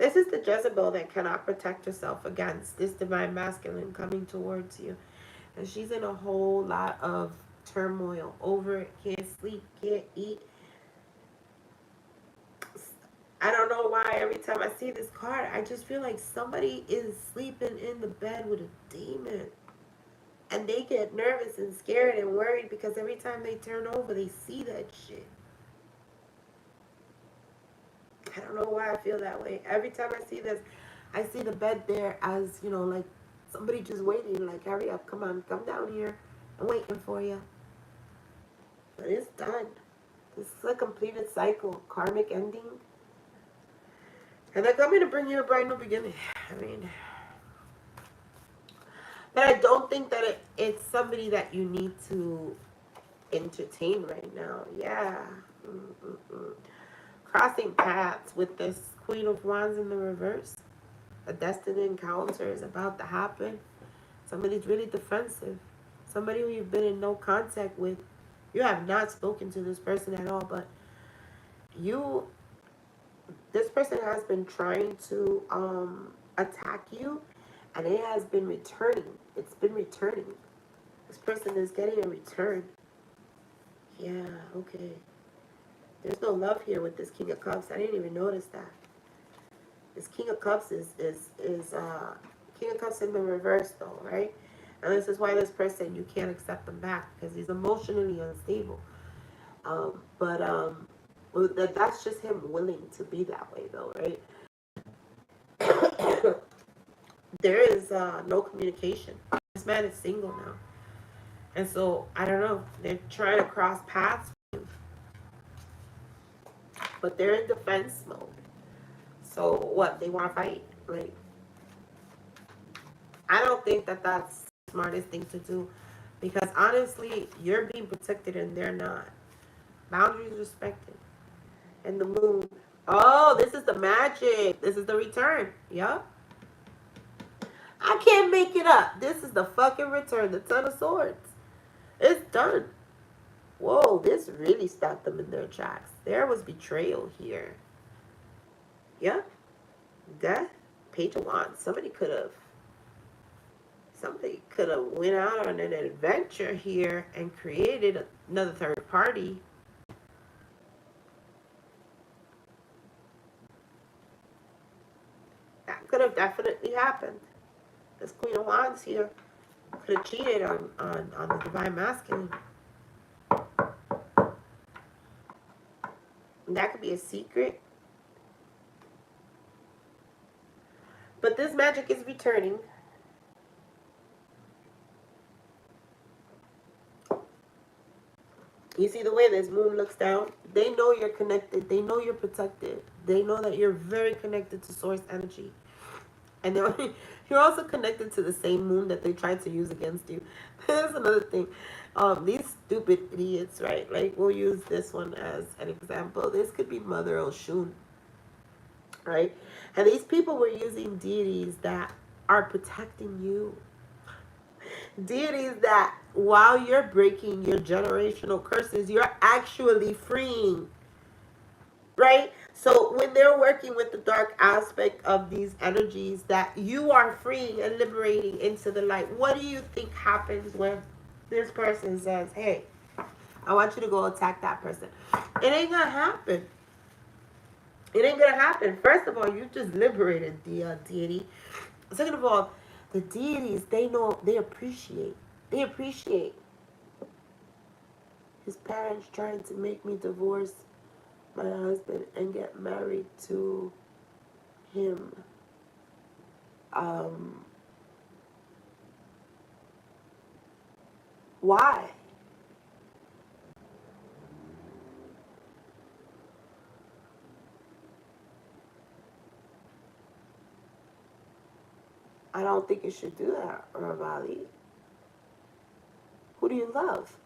This is the Jezebel that cannot protect herself against this divine masculine coming towards you. And she's in a whole lot of turmoil over it. Can't sleep, can't eat. I don't know why every time I see this card, I just feel like somebody is sleeping in the bed with a demon. And they get nervous and scared and worried because every time they turn over, they see that shit. I don't know why I feel that way. Every time I see this, I see the bed there as, you know, like somebody just waiting, like, hurry up, come on, come down here. I'm waiting for you. But it's done. This is a completed cycle, karmic ending. And they're coming to bring you a brand new beginning. I mean, but I don't think that it's somebody that you need to entertain right now. Yeah. Crossing paths with this Queen of Wands in the reverse. A destined encounter is about to happen. Somebody's really defensive. Somebody who you've been in no contact with. You have not spoken to this person at all, but this person has been trying to attack you, and it has been returning. It's been returning. This person is getting a return. Yeah, okay. There's no love here with this King of Cups. I didn't even notice that. This King of Cups is King of Cups in the reverse though, right? And this is why this person, you can't accept him back because he's emotionally unstable. That's just him willing to be that way though, right? There is no communication. This man is single now. And so, I don't know. They're trying to cross paths. But they're in defense mode. So, what? They want to fight? Like, I don't think that that's the smartest thing to do. Because, honestly, you're being protected and they're not. Boundaries respected. And the moon. Oh, this is the magic. This is the return. Yup. I can't make it up. This is the fucking return. The Ten of Swords. It's done. Whoa, this really stopped them in their tracks. There was betrayal here. Yeah. Death. Page of Wands. Somebody could have went out on an adventure here and created another third party. That could have definitely happened. This Queen of Wands here could have cheated on the divine masculine. And that could be a secret. But this magic is returning. You see the way this moon looks down? They know you're connected. They know you're protected. They know that you're very connected to source energy. And you're also connected to the same moon that they tried to use against you. That's another thing. These stupid idiots, right? Like, we'll use this one as an example. This could be Mother Oshun, right? And these people were using deities that are protecting you. Deities that, while you're breaking your generational curses, you're actually freeing, right? So when they're working with the dark aspect of these energies that you are freeing and liberating into the light, what do you think happens when this person says, hey, I want you to go attack that person? It ain't gonna happen. It ain't gonna happen. First of all, you just liberated the deity. Second of all, the deities, they know, they appreciate. They appreciate. His parents trying to make me divorce my husband and get married to him. Why? I don't think you should do that, Ravali. Who do you love?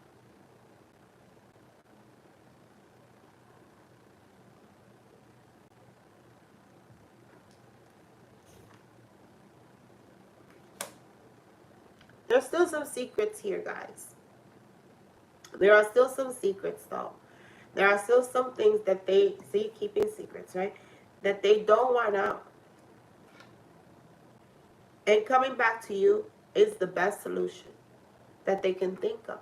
There's still some secrets here, guys. There are still some secrets, though. There are still some things that they see keeping secrets, right? That they don't want out. And coming back to you is the best solution that they can think of,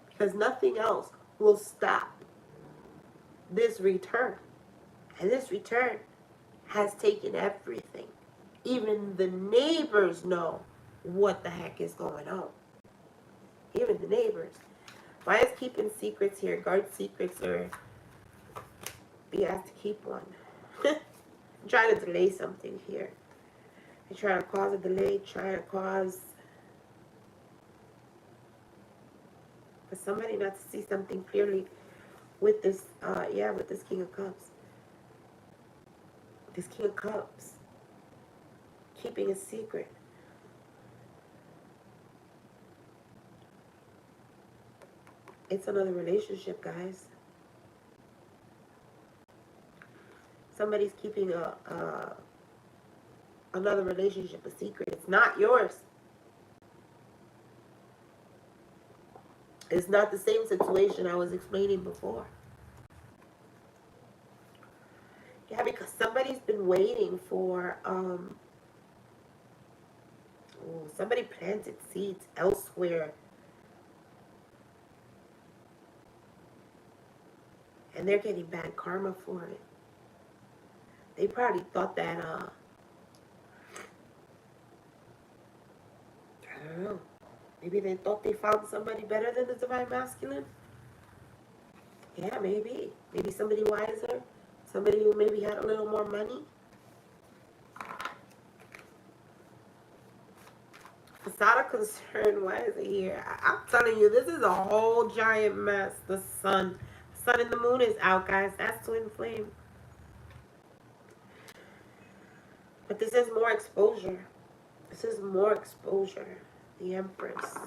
because nothing else will stop this return. And this return has taken everything. Even the neighbors know what the heck is going on. Even the neighbors. Why is keeping secrets here? Guard secrets, or be asked to keep one. I'm trying to delay something here. You're trying to cause a delay, trying to cause for somebody not to see something clearly with this, with this King of Cups. This King of Cups. Keeping a secret. It's another relationship, guys. Somebody's keeping another relationship a secret. It's not yours. It's not the same situation I was explaining before. Yeah, because somebody's been waiting for, somebody planted seeds elsewhere. And they're getting bad karma for it. They probably thought that, I don't know. Maybe they thought they found somebody better than the Divine Masculine. Yeah, maybe. Maybe somebody wiser. Somebody who maybe had a little more money. Facade of concern, why is it here? I'm telling you, this is a whole giant mess. The sun and the moon is out, guys. That's twin flame. But this is more exposure. This is more exposure. The Empress.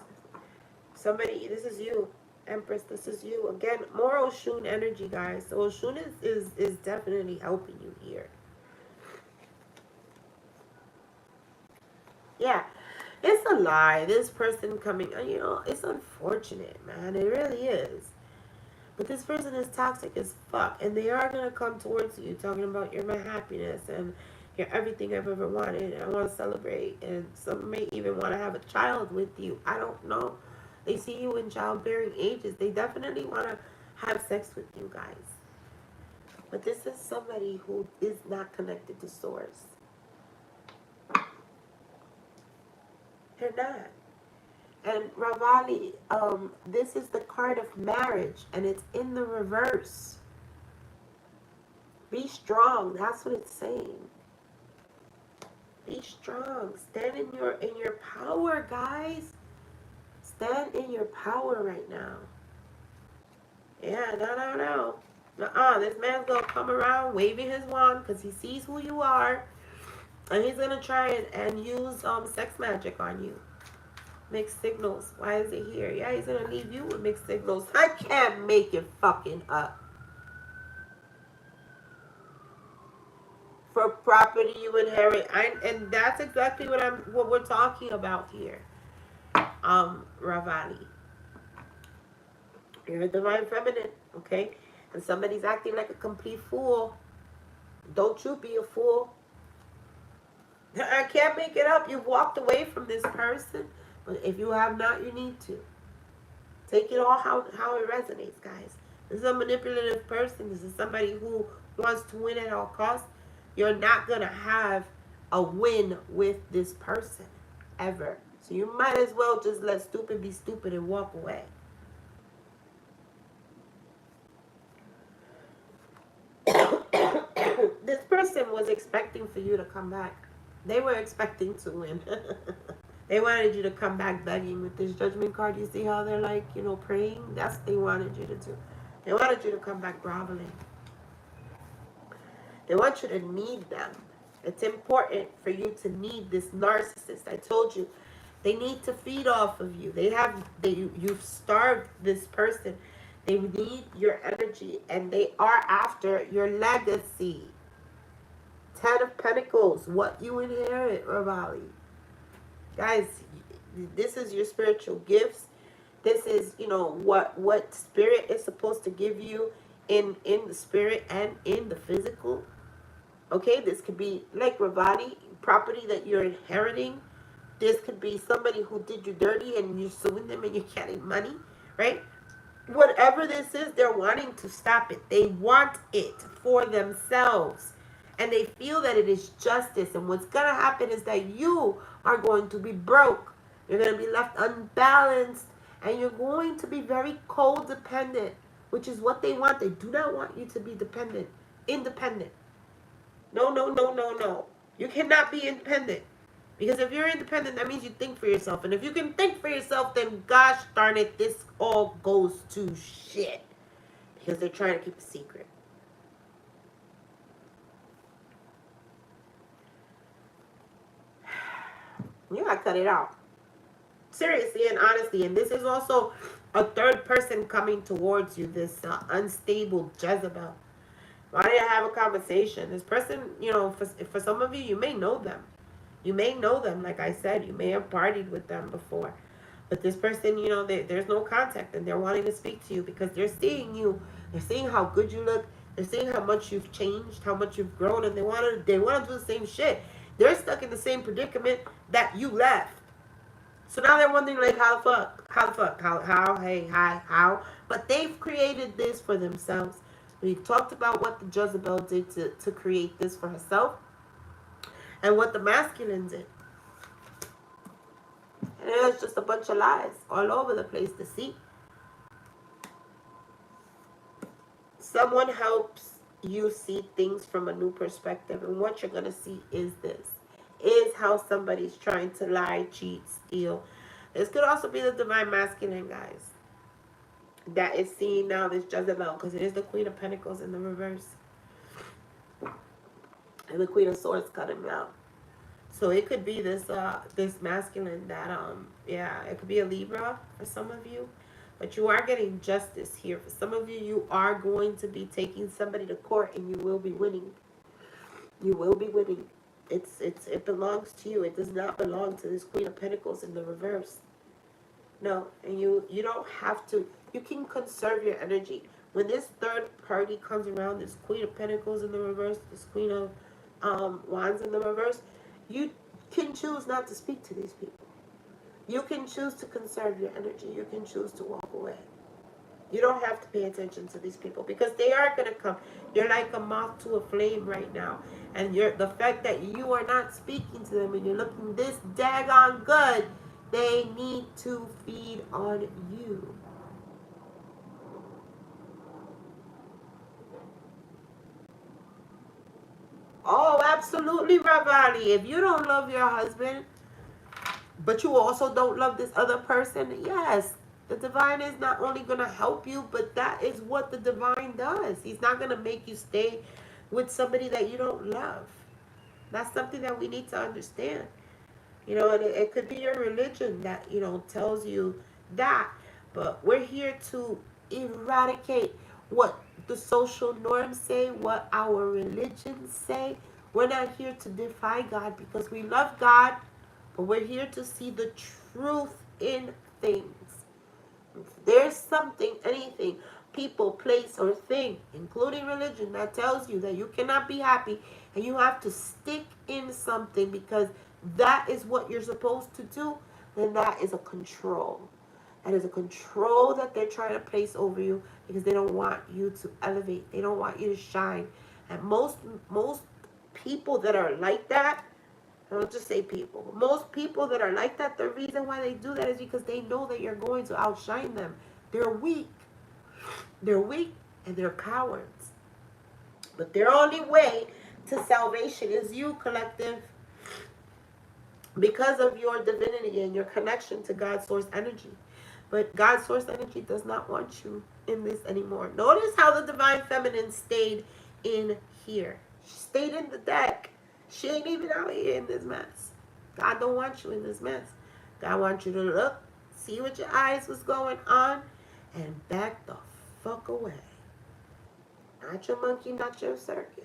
Somebody, this is you. Empress, this is you. Again, more Oshun energy, guys. So Oshun is definitely helping you here. Yeah. It's a lie. This person coming, it's unfortunate, man. It really is. But this person is toxic as fuck. And they are going to come towards you talking about you're my happiness and you're everything I've ever wanted. And I want to celebrate. And some may even want to have a child with you. I don't know. They see you in childbearing ages. They definitely want to have sex with you guys. But this is somebody who is not connected to source. They're not. And Ravali, this is the card of marriage, and it's in the reverse. Be strong. That's what it's saying. Be strong. Stand in your power, guys. Stand in your power right now. Yeah, no. This man's gonna come around waving his wand because he sees who you are, and he's gonna try and use sex magic on you. Mixed signals. Why is it here? Yeah, he's gonna leave you with mixed signals. I can't make it fucking up. For property you inherit, and that's exactly what we're talking about here. Ravali, you're a divine feminine, okay? And somebody's acting like a complete fool. Don't you be a fool. I can't make it up. You've walked away from this person. But if you have not, you need to. Take it all how it resonates, guys. This is a manipulative person. This is somebody who wants to win at all costs. You're not going to have a win with this person, ever. So you might as well just let stupid be stupid and walk away. This person was expecting for you to come back. They were expecting to win. They wanted you to come back begging with this judgment card. You see how they're like, praying? That's what they wanted you to do. They wanted you to come back groveling. They want you to need them. It's important for you to need this narcissist. I told you, they need to feed off of you. You've starved this person. They need your energy, and they are after your legacy. 10 of Pentacles, what you inherit, Ravali. Guys, this is your spiritual gifts. This is, what spirit is supposed to give you in the spirit and in the physical. Okay, this could be like Ravali, property that you're inheriting This could be somebody who did you dirty and you're suing them and you're getting money, right? Whatever this is, they're wanting to stop it. They want it for themselves. And they feel that it is justice. And what's going to happen is that you are going to be broke. You're going to be left unbalanced. And you're going to be very codependent, which is what they want. They do not want you to be dependent, independent. No, no, no, no, no. You cannot be independent. Because if you're independent, that means you think for yourself. And if you can think for yourself, then gosh darn it, this all goes to shit. Because they're trying to keep a secret. You gotta cut it out. Seriously and honestly. And this is also a third person coming towards you, this unstable Jezebel. Why did I have a conversation? This person, you know, for some of you, you may know them. You may know them, like I said. You may have partied with them before. But this person, you know, there's no contact. And they're wanting to speak to you because they're seeing you. They're seeing how good you look. They're seeing how much you've changed, how much you've grown. And they want to do the same shit. They're stuck in the same predicament that you left. So now they're wondering, like, how the fuck, hey, hi, how. But they've created this for themselves. We've talked about what the Jezebel did to create this for herself. And what the masculine did. And it was just a bunch of lies all over the place to see. Someone helps you see things from a new perspective. And what you're going to see is this. Is how somebody's trying to lie, cheat, steal. This could also be the divine masculine, guys. That is seeing now this Jezebel. Because it is the Queen of Pentacles in the reverse. And the Queen of Swords cutting out. So it could be this this masculine that yeah, it could be a Libra for some of you. But you are getting justice here. For some of you, you are going to be taking somebody to court and you will be winning. You will be winning. It belongs to you. It does not belong to this Queen of Pentacles in the reverse. No, and you don't have to. You can conserve your energy. When this third party comes around, this Queen of Pentacles in the reverse, this Queen of Wands in the reverse, you can choose not to speak to these people. You can choose to conserve your energy. You can choose to walk away. You don't have to pay attention to these people because they are going to come. You're like a moth to a flame right now. And the fact that you are not speaking to them and you're looking this daggone good, they need to feed on you. Oh, absolutely, Ravali. If you don't love your husband, but you also don't love this other person, yes, the divine is not only going to help you, but that is what the divine does. He's not going to make you stay with somebody that you don't love. That's something that we need to understand. You know, and it could be your religion that, you know, tells you that. But we're here to eradicate what the social norms say, what our religions say. We're not here to defy God because we love God, but we're here to see the truth in things. If there's something, anything, people, place, or thing, including religion, that tells you that you cannot be happy and you have to stick in something because that is what you're supposed to do, then that is a control. That is a control that they're trying to place over you because they don't want you to elevate. They don't want you to shine. And most people that are like that, I don't just say people, but most people that are like that, the reason why they do that is because they know that you're going to outshine them. They're weak. They're weak and they're cowards. But their only way to salvation is you, collective, because of your divinity and your connection to God's source energy. But God's source energy does not want you in this anymore. Notice how the divine feminine stayed in here. She stayed in the deck. She ain't even out here in this mess. God don't want you in this mess. God wants you to look, see what your eyes was going on, and back the fuck away. Not your monkey, not your circus.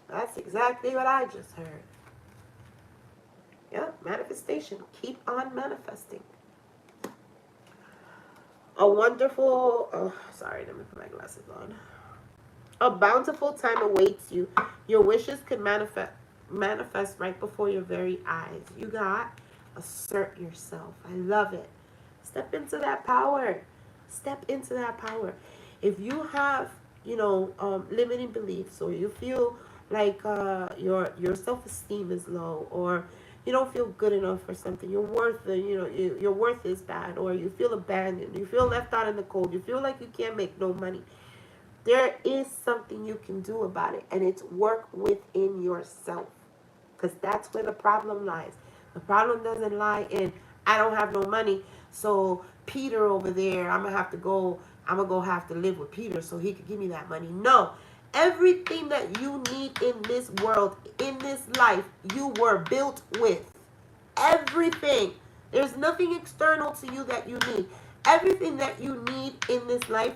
That's exactly what I just heard. Yeah, manifestation. Keep on manifesting. A wonderful, sorry, let me put my glasses on. A bountiful time awaits you. Your wishes could manifest right before your very eyes. You got Assert yourself. I love it. Step into that power. Step into that power. If you have, limiting beliefs, or you feel like your self-esteem is low, or you don't feel good enough for something, your worth, your worth is bad, or you feel abandoned, you feel left out in the cold, you feel like you can't make no money, there is something you can do about it, and it's work within yourself, because that's where the problem lies. The problem doesn't lie in, I don't have no money, so Peter over there, I'm gonna go have to live with Peter so he could give me that money. No. Everything that you need in this world, in this life, you were built with. Everything. There's nothing external to you that you need. Everything that you need in this life,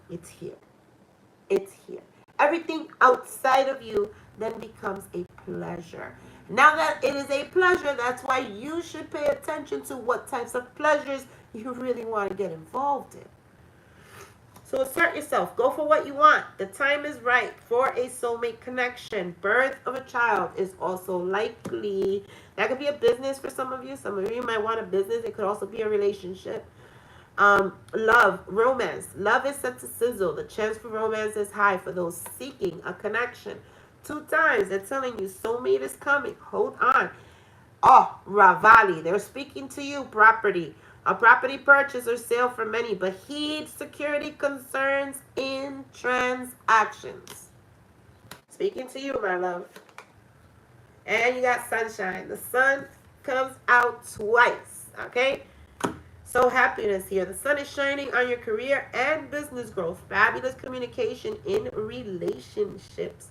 it's here. It's here. Everything outside of you then becomes a pleasure. Now that it is a pleasure, that's why you should pay attention to what types of pleasures you really want to get involved in. So assert yourself. Go for what you want. The time is right for a soulmate connection. Birth of a child is also likely. That could be a business for some of you. Some of you might want a business. It could also be a relationship. Love, romance. Love is set to sizzle. The chance for romance is high for those seeking a connection. 2 times. They're telling you soulmate is coming. Hold on. Oh, Ravali. They're speaking to you. Property. A property purchase or sale for many, but heed security concerns in transactions. Speaking to you, my love. And you got sunshine. The sun comes out twice, okay? So happiness here. The sun is shining on your career and business growth. Fabulous communication in relationships.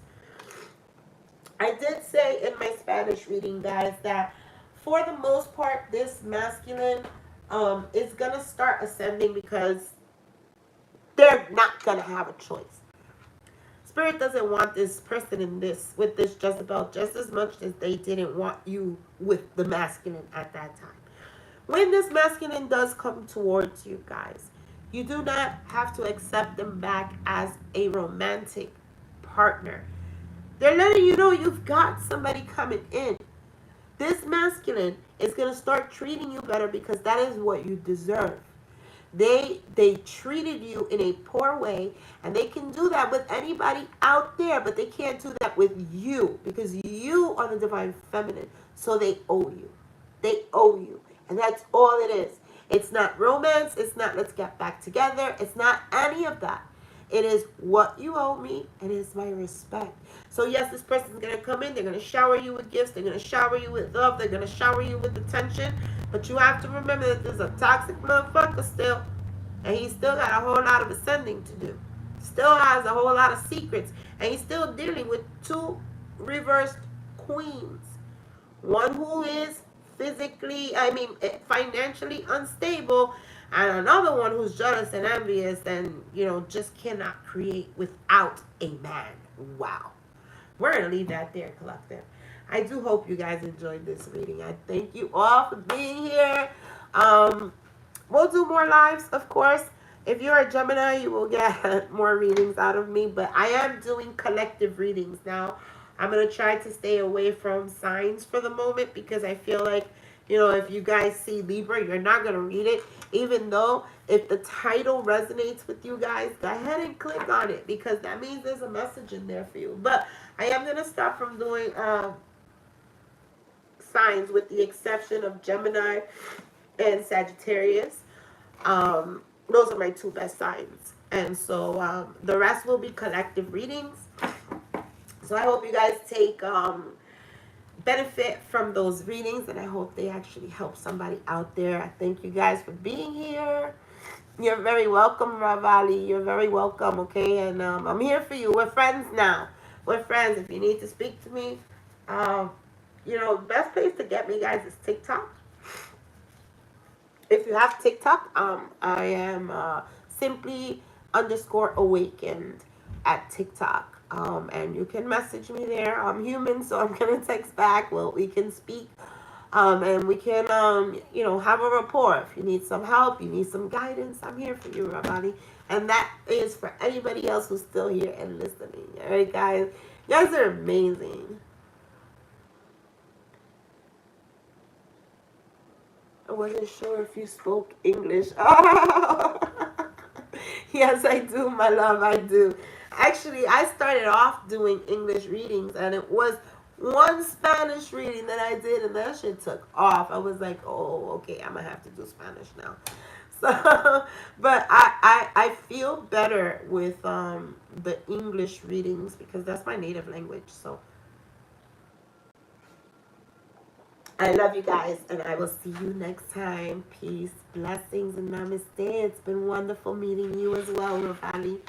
I did say in my Spanish reading, guys, that for the most part, this masculine is going to start ascending because they're not going to have a choice. Spirit doesn't want this person with this Jezebel just as much as they didn't want you with the masculine at that time. When this masculine does come towards you, guys, you do not have to accept them back as a romantic partner. They're letting you know you've got somebody coming in. This masculine is going to start treating you better because that is what you deserve. They treated you in a poor way, and they can do that with anybody out there, but they can't do that with you because you are the divine feminine. So they owe you. They owe you. And that's all it is. It's not romance. It's not let's get back together. It's not any of that. It is what you owe me, and it's my respect. So yes, this person's going to come in. They're going to shower you with gifts. They're going to shower you with love. They're going to shower you with attention. But you have to remember that there's a toxic motherfucker still. And he's still got a whole lot of ascending to do. Still has a whole lot of secrets. And he's still dealing with 2 reversed queens. One who is financially unstable, and another one who's jealous and envious and, just cannot create without a man. Wow. We're going to leave that there, collective. I do hope you guys enjoyed this reading. I thank you all for being here. We'll do more lives, of course. If you're a Gemini, you will get more readings out of me. But I am doing collective readings now. I'm going to try to stay away from signs for the moment because I feel like, if you guys see Libra, you're not going to read it. Even though if the title resonates with you guys, go ahead and click on it because that means there's a message in there for you. But I am going to stop from doing signs with the exception of Gemini and Sagittarius. Those are my 2 best signs. And so the rest will be collective readings. So I hope you guys take benefit from those readings, and I hope they actually help somebody out there. I thank you guys for being here. You're very welcome, Ravali. You're very welcome, okay? And I'm here for you. We're friends now. We're friends. If you need to speak to me, the best place to get me, guys, is TikTok. If you have TikTok, I am simply _awakened at TikTok. And you can message me there. I'm human, so I'm going to text back. Well, we can speak. And we can, have a rapport. If you need some help, you need some guidance, I'm here for you, Rabani. And that is for anybody else who's still here and listening. All right, guys? You guys are amazing. wasn't sure if you spoke English. Oh. Yes, I do, my love, I do. Actually, I started off doing English readings, and it was one Spanish reading that I did, and that shit took off. I was like, oh, okay, I'm gonna have to do Spanish now. So, but I feel better with the English readings because that's my native language. So I love you guys, and I will see you next time. Peace, blessings, and namaste. It's been wonderful meeting you as well, Ravali.